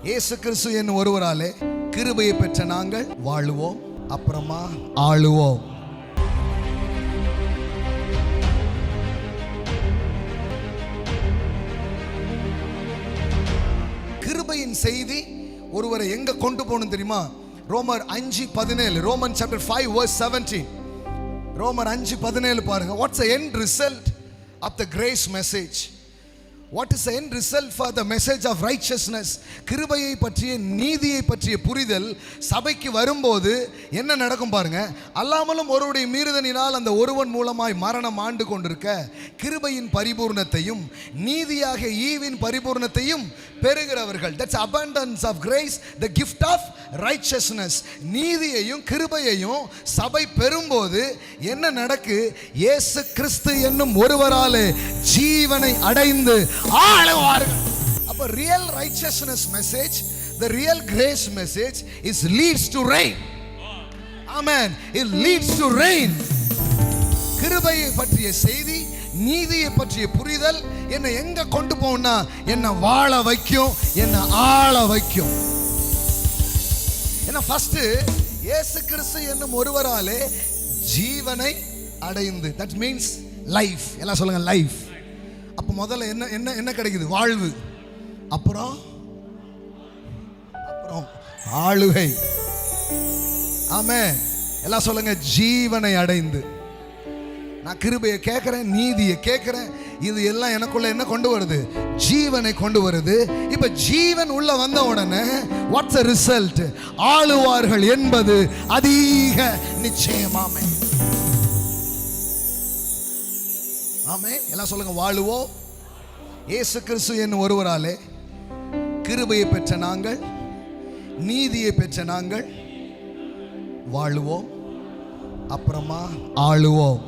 இயேசு கிறிஸ்து என்னும் ஒருவராலே கிருபையை பெற்ற நாங்கள் வாழுவோம், அப்புறமா ஆளுவோம். கிருபையின் செய்தி ஒருவரை எங்க கொண்டு போகணும் தெரியுமா? ரோமர் 5:17, ரோமன் chapter 5 verse 17. ரோமர் 5:17 பாருங்க. What's the end result of the grace message? What is the end result for the message of righteousness? கிருபையை பற்றிய, நீதியை பற்றிய புரிதல் சபைக்கு வரும்போது என்ன நடக்கும் பாருங்க. அல்லாமலும் ஒருவருடைய மீறுதலினால் அந்த ஒருவன் மூலமாய் மரணம் ஆண்டு கொண்டிருக்க கிருபையின் பரிபூர்ணத்தையும் நீதியாக ஈவின் பரிபூர்ணத்தையும் பெறுகிறவர்கள். That's abundance of grace, the gift of righteousness. நீதியையும் கிருபையையும் சபை பெறும்போது என்ன நடக்கு? இயேசு கிறிஸ்து என்னும் ஒருவராலே ஜீவனை அடைந்து ஆளுவார்கள். அப்ப real righteousness message, the real grace message is leads to reign. Amen. It leads to reign. கிருபையை பற்றிய செய்தி, நீதியை பற்றிய புரிதல் என்னை எங்க கொண்டு போனா என்னை வாழ வைக்கும், என்னை ஆள வைக்கும். ஏன்னா ஃபர்ஸ்ட் இயேசு கிறிஸ்து என்னும் ஒருவராலே ஜீவனை அடைந்து, that means life. எல்லாம் சொல்லுங்க life. அப்ப முதல்ல என்ன என்ன என்ன கிடைக்குது? வாழ்வு. அப்புறம் ஆளுகை. ஆமென். எல்லாம் சொல்லுங்க ஜீவனை அடைந்து. நான் கிருபையை கேட்கிறேன், நீதியை கேட்கிறேன், இது எல்லாம் எனக்குள்ள என்ன கொண்டு வருது? ஜீவனை கொண்டு வருது. இப்ப ஜீவன் உள்ள வந்த உடனே வாட்ஸ் தி ரிசல்ட்? ஆளுவார்கள் என்பது அதிக நிச்சயமாமே. ஆமென். எல்லாம் சொல்லுங்க வாழுவோம். இயேசு கிறிஸ்து என்னும் ஒருவராலே கிருபையை பெற்ற நாங்கள், நீதியை பெற்ற நாங்கள் வாழுவோம், அப்புறமா ஆளுவோம்.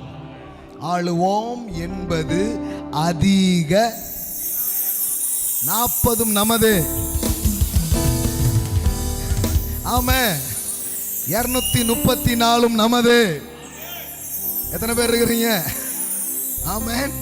ஆளுவோம் என்பது அதிக 40 நமது. ஆமென். 234 நமது. எத்தனை பேர் இருக்கிறீங்க? ஆமென்.